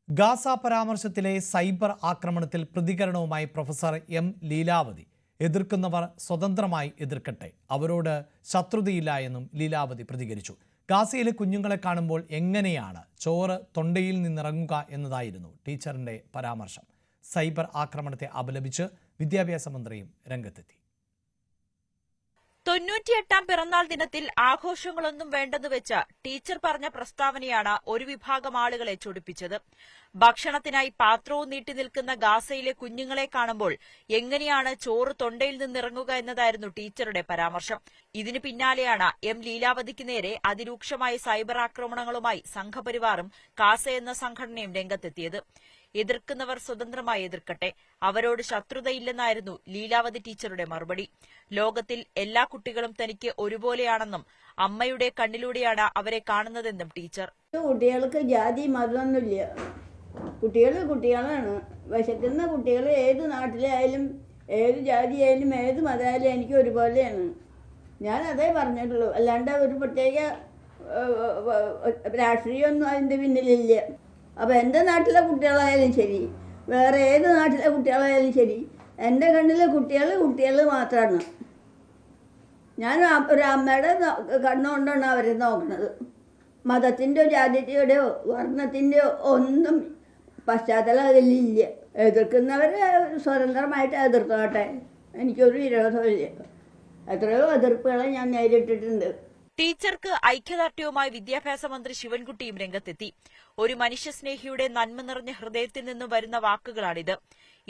Gaza പരാമർശത്തിലെ cyber ആക്രമണത്തിൽ പ്രതികരണവുമായി professor M Leelavathi. എതിർക്കുന്നവർ സ്വതന്ത്രമായി എതിർക്കട്ടെ, അവരോട് ശത്രുതയില്ല എന്നും ലീലാവതി പ്രതികരിച്ചു. ഗാസയിലെ കുഞ്ഞുങ്ങളെ കാണുമ്പോൾ എങ്ങനെയാണ് ചോറ് തൊണ്ടയിൽ നിന്നിറങ്ങുക എന്നതായിരുന്നു ടീച്ചറിന്റെ പരാമർശം. സൈബർ ആക്രമണത്തെ അപലപിച്ച് വിദ്യാഭ്യാസ മന്ത്രിയും രംഗത്തെത്തി. 98ാം പിറന്നാൾ ദിനത്തിൽ ആഘോഷങ്ങളൊന്നും വേണ്ടെന്ന് വെച്ച ടീച്ചർ പറഞ്ഞ പ്രസ്താവനയാണ് ഒരു വിഭാഗം ആളുകളെ ചൊടിപ്പിച്ചത്. ഭക്ഷണത്തിനായി പാത്രവും നീട്ടി നിൽക്കുന്ന ഗാസയിലെ കുഞ്ഞുങ്ങളെ കാണുമ്പോൾ എങ്ങനെയാണ് ചോറ് തൊണ്ടയിൽ നിന്നിറങ്ങുക എന്നതായിരുന്നു ടീച്ചറുടെ പരാമർശം. ഇതിനു പിന്നാലെയാണ് എം ലീലാവതിക്ക് നേരെ അതിരൂക്ഷമായ സൈബർ ആക്രമണങ്ങളുമായി സംഘപരിവാറും കാസ എന്ന സംഘടനയും രംഗത്തെത്തിയത്. എതിർക്കുന്നവർ സ്വതന്ത്രമായി എതിർക്കട്ടെ, അവരോട് ശത്രുതയില്ലെന്നായിരുന്നു ലീലാവതി ടീച്ചറുടെ മറുപടി. ലോകത്തിൽ എല്ലാ കുട്ടികളും തനിക്ക് ഒരുപോലെയാണെന്നും അമ്മയുടെ കണ്ണിലൂടെയാണ് അവരെ കാണുന്നതെന്നും ടീച്ചർ. കുട്ടികൾക്ക് ജാതി മതമൊന്നുമില്ല, കുട്ടികളാണ്. വിശക്കുന്ന കുട്ടികൾ ഏത് നാട്ടിലായാലും ഏത് ജാതിയായാലും ഏത് മതമായാലും എനിക്ക് ഒരുപോലെയാണ്. ഞാൻ അതേ പറഞ്ഞിട്ടുള്ളൂ, അല്ലാണ്ട് ഒരു പ്രത്യേക രാഷ്ട്രീയമൊന്നും അതിൻ്റെ പിന്നിലില്ല. അപ്പോൾ എൻ്റെ നാട്ടിലെ കുട്ടികളായാലും ശരി, വേറെ ഏത് നാട്ടിലെ കുട്ടികളായാലും ശരി, എൻ്റെ കണ്ണിലെ കുട്ടികൾ മാത്രമാണ്. ഞാൻ ഒരു അമ്മയുടെ കണ്ണുകൊണ്ടാണ് അവരെ നോക്കുന്നത്. മതത്തിൻ്റെയോ ജാതിയുടെയോ വർണ്ണത്തിൻ്റെയോ ഒന്നും പശ്ചാത്തലം അതിലില്ല. എതിർക്കുന്നവർ സ്വതന്ത്രമായിട്ട് എതിർത്തോട്ടെ, എനിക്കൊരു വിരോധമില്ല. എത്രയോ എതിർപ്പുകളെ ഞാൻ നേരിട്ടിട്ടുണ്ട്. ടീച്ചർക്ക് ഐക്യദാർഢ്യവുമായി വിദ്യാഭ്യാസ മന്ത്രി ശിവൻകുട്ടിയും രംഗത്തെത്തി. ഒരു മനുഷ്യസ്നേഹിയുടെ നന്മ നിറഞ്ഞ ഹൃദയത്തിൽ നിന്നും വരുന്ന വാക്കുകളാണിത്.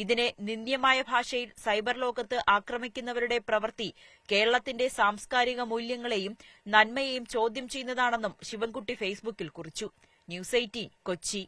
ഇതിനെ നിന്ദ്യമായ ഭാഷയിൽ സൈബർ ലോകത്ത് ആക്രമിക്കുന്നവരുടെ പ്രവൃത്തി കേരളത്തിന്റെ സാംസ്കാരിക മൂല്യങ്ങളെയും നന്മയെയും ചോദ്യം ചെയ്യുന്നതാണെന്നും ശിവൻകുട്ടി ഫേസ്ബുക്കിൽ കുറിച്ചു. ന്യൂസ് 18 കൊച്ചി.